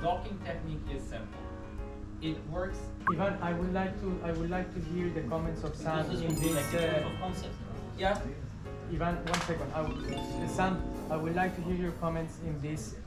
locking technique is simple. It works. Ivan, I would like to hear the comments of Sam This in would be this. like a proof of concept. Yeah. Ivan, 1 second. Sam, I would like to hear your comments in this.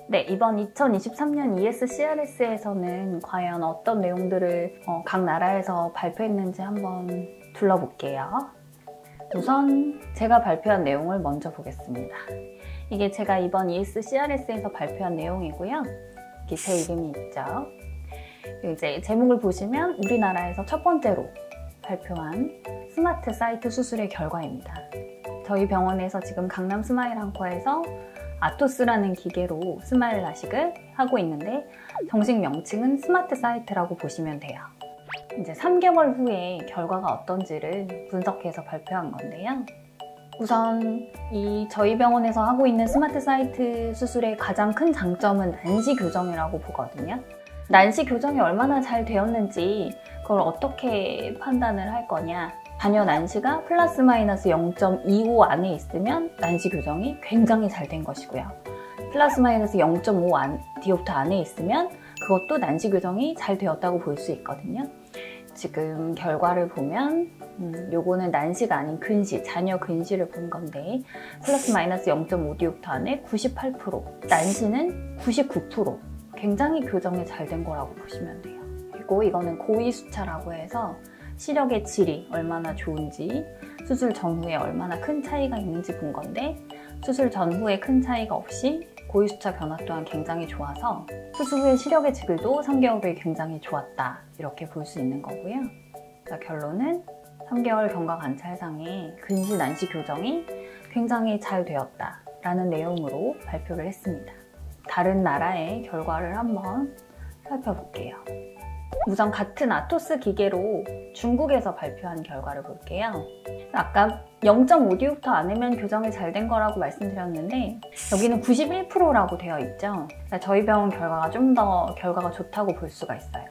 네, 이번 2023년 ESCRS에서는 과연 어떤 내용들을 각 나라에서 발표했는지 한번 둘러볼게요. 우선 제가 발표한 내용을 먼저 보겠습니다. 이게 제가 이번 ESCRS에서 발표한 내용이고요. 여기 제 이름이 있죠. 이제 제목을 보시면 우리나라에서 첫 번째로 발표한 스마트 사이트 수술의 결과입니다. 저희 병원에서 지금 강남 스마일 한코에서 아토스라는 기계로 스마일 라식을 하고 있는데 정식 명칭은 스마트 사이트라고 보시면 돼요. 이제 3개월 후에 결과가 어떤지를 분석해서 발표한 건데요. 우선 저희 병원에서 하고 있는 스마트 사이트 수술의 가장 큰 장점은 난시 교정이라고 보거든요. 난시 교정이 얼마나 잘 되었는지 그걸 어떻게 판단을 할 거냐. 단여 난시가 플러스 마이너스 0.25 안에 있으면 난시 교정이 굉장히 잘 된 것이고요. 플러스 마이너스 0.5 디옵터 안에 있으면 그것도 난시 교정이 잘 되었다고 볼 수 있거든요. 지금 결과를 보면 요거는 난시가 아닌 근시, 잔여 근시를 본 건데 플러스 마이너스 0.5 디옵터 안에 98%, 난시는 99%, 굉장히 교정이 잘 된 거라고 보시면 돼요. 그리고 이거는 고위수차라고 해서 시력의 질이 얼마나 좋은지, 수술 전후에 얼마나 큰 차이가 있는지 본 건데 수술 전후에 큰 차이가 없이 고위수차 변화 또한 굉장히 좋아서 수술 후에 시력의 질도 3개월 후에 굉장히 좋았다, 이렇게 볼 수 있는 거고요. 자, 결론은 3개월 경과 관찰상에 근시 난시 교정이 굉장히 잘 되었다 라는 내용으로 발표를 했습니다. 다른 나라의 결과를 한번 살펴볼게요. 우선 같은 아토스 기계로 중국에서 발표한 결과를 볼게요. 아까 0.5 디옵터 안에면 교정이 잘 된 거라고 말씀드렸는데 여기는 91%라고 되어 있죠. 저희 병원 결과가 좀 더 결과가 좋다고 볼 수가 있어요.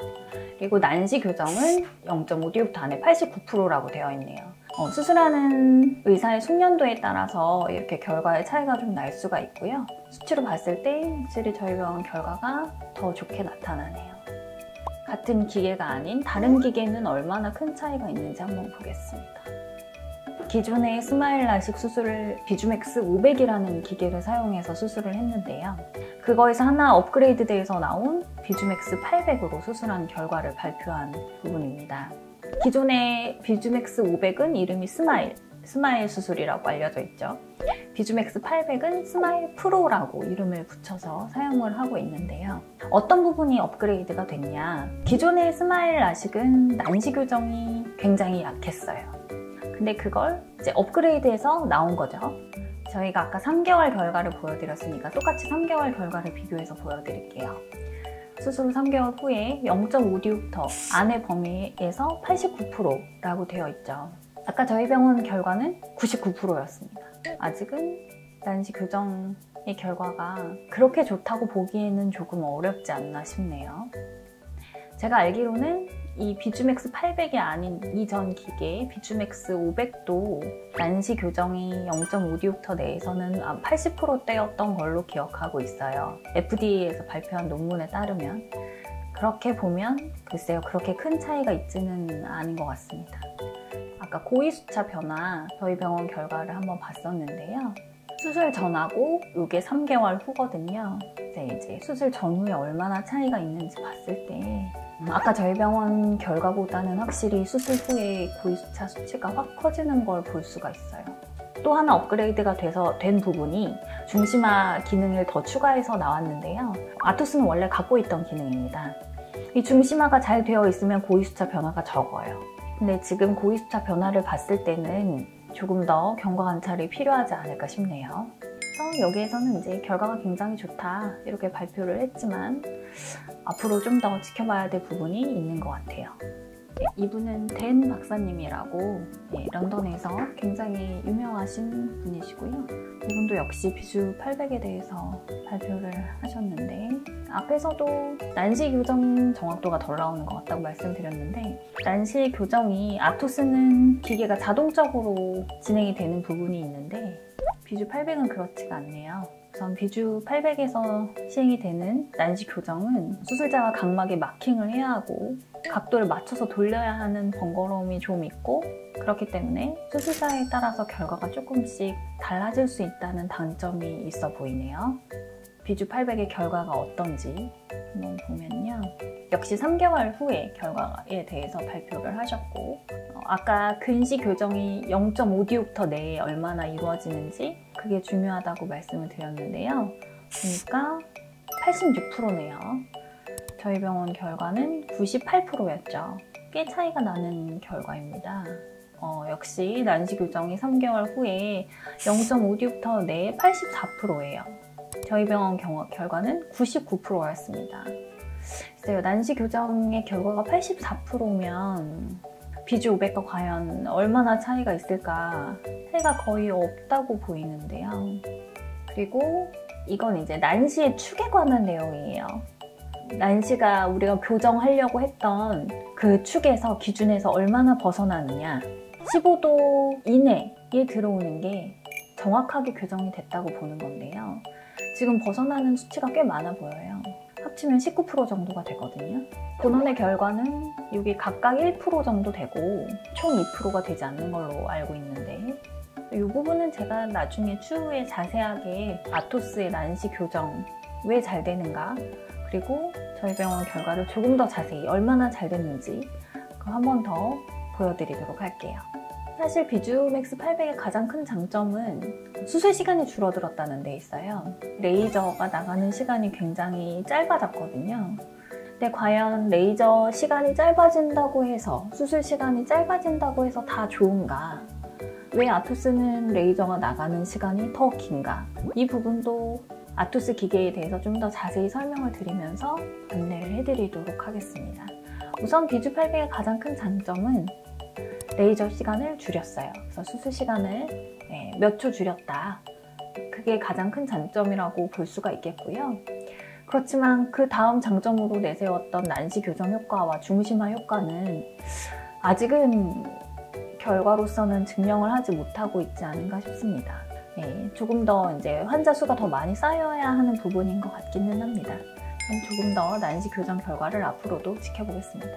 그리고 난시 교정은 0.5 디옵터 안에 89%라고 되어 있네요. 수술하는 의사의 숙련도에 따라서 이렇게 결과의 차이가 좀 날 수가 있고요. 수치로 봤을 때 확실히 저희 병원 결과가 더 좋게 나타나네요. 같은 기계가 아닌 다른 기계는 얼마나 큰 차이가 있는지 한번 보겠습니다. 기존의 스마일 라식 수술을 비주맥스 500이라는 기계를 사용해서 수술을 했는데요. 그거에서 하나 업그레이드 돼서 나온 비주맥스 800으로 수술한 결과를 발표한 부분입니다. 기존의 비주맥스 500은 이름이 스마일 수술이라고 알려져 있죠. 비주맥스 800은 스마일 프로라고 이름을 붙여서 사용을 하고 있는데요. 어떤 부분이 업그레이드가 됐냐? 기존의 스마일 라식은 난시 교정이 굉장히 약했어요. 근데 그걸 이제 업그레이드해서 나온 거죠. 저희가 아까 3개월 결과를 보여드렸으니까 똑같이 3개월 결과를 비교해서 보여드릴게요. 수술 후 3개월 후에 0.5디옵터 안의 범위에서 89%라고 되어 있죠. 아까 저희 병원 결과는 99%였습니다. 아직은 난시 교정의 결과가 그렇게 좋다고 보기에는 조금 어렵지 않나 싶네요. 제가 알기로는 이 비주맥스 800이 아닌 이전 기계 비주맥스 500도 난시 교정이 0.5디옵터 내에서는 80%대였던 걸로 기억하고 있어요. FDA에서 발표한 논문에 따르면. 그렇게 보면 글쎄요, 그렇게 큰 차이가 있지는 않은 것 같습니다. 아까 고위수차 변화 저희 병원 결과를 한번 봤었는데요. 수술 전하고 이게 3개월 후거든요. 이제 수술 전후에 얼마나 차이가 있는지 봤을 때 아까 저희 병원 결과보다는 확실히 수술 후에 고위수차 수치가 확 커지는 걸 볼 수가 있어요. 또 하나 업그레이드가 된 부분이 중심화 기능을 더 추가해서 나왔는데요. 아토스는 원래 갖고 있던 기능입니다. 이 중심화가 잘 되어 있으면 고위수차 변화가 적어요. 근데 지금 고위수차 변화를 봤을 때는 조금 더 경과 관찰이 필요하지 않을까 싶네요. 그래서 여기에서는 이제 결과가 굉장히 좋다 이렇게 발표를 했지만 앞으로 좀 더 지켜봐야 될 부분이 있는 것 같아요. 이분은 댄 박사님이라고 런던에서 굉장히 유명하신 분이시고요. 이분도 역시 비주 800에 대해서 발표를 하셨는데 앞에서도 난시 교정 정확도가 덜 나오는 것 같다고 말씀드렸는데 난시 교정이 아토스는 기계가 자동적으로 진행이 되는 부분이 있는데 비주 800은 그렇지가 않네요. 우선 비주 800에서 시행이 되는 난시 교정은 수술자가 각막에 마킹을 해야 하고 각도를 맞춰서 돌려야 하는 번거로움이 좀 있고 그렇기 때문에 수술자에 따라서 결과가 조금씩 달라질 수 있다는 단점이 있어 보이네요. 비주 800의 결과가 어떤지 한번 보면요. 역시 3개월 후에 결과에 대해서 발표를 하셨고 아까 근시 교정이 0.5디옵터 내에 얼마나 이루어지는지 그게 중요하다고 말씀을 드렸는데요. 보니까 86%네요. 저희 병원 결과는 98%였죠. 꽤 차이가 나는 결과입니다. 역시 난시 교정이 3개월 후에 0.5디옵터 내에 84%예요. 저희 병원 결과는 99%였습니다. 글쎄요, 난시 교정의 결과가 84%면 비주 500과 과연 얼마나 차이가 있을까? 차이가 거의 없다고 보이는데요. 그리고 이건 이제 난시의 축에 관한 내용이에요. 난시가 우리가 교정하려고 했던 그 축에서 기준에서 얼마나 벗어나느냐 15도 이내에 들어오는 게 정확하게 교정이 됐다고 보는 건데요. 지금 벗어나는 수치가 꽤 많아 보여요. 합치면 19% 정도가 되거든요. 본원의 결과는 이게 각각 1% 정도 되고 총 2%가 되지 않는 걸로 알고 있는데 이 부분은 제가 나중에 추후에 자세하게 아토스의 난시 교정 왜 잘 되는가 그리고 저희 병원 결과를 조금 더 자세히 얼마나 잘 됐는지 그거 한 번 더 보여드리도록 할게요. 사실 비주맥스 800의 가장 큰 장점은 수술 시간이 줄어들었다는 데 있어요. 레이저가 나가는 시간이 굉장히 짧아졌거든요. 근데 과연 레이저 시간이 짧아진다고 해서 수술 시간이 짧아진다고 해서 다 좋은가? 왜 아토스는 레이저가 나가는 시간이 더 긴가? 이 부분도 아토스 기계에 대해서 좀 더 자세히 설명을 드리면서 안내를 해드리도록 하겠습니다. 우선 비주 800의 가장 큰 장점은 레이저 시간을 줄였어요. 그래서 수술 시간을 몇 초 줄였다. 그게 가장 큰 장점이라고 볼 수가 있겠고요. 그렇지만 그 다음 장점으로 내세웠던 난시 교정 효과와 중심화 효과는 아직은 결과로서는 증명을 하지 못하고 있지 않은가 싶습니다. 조금 더 이제 환자 수가 더 많이 쌓여야 하는 부분인 것 같기는 합니다. 조금 더 난시 교정 결과를 앞으로도 지켜보겠습니다.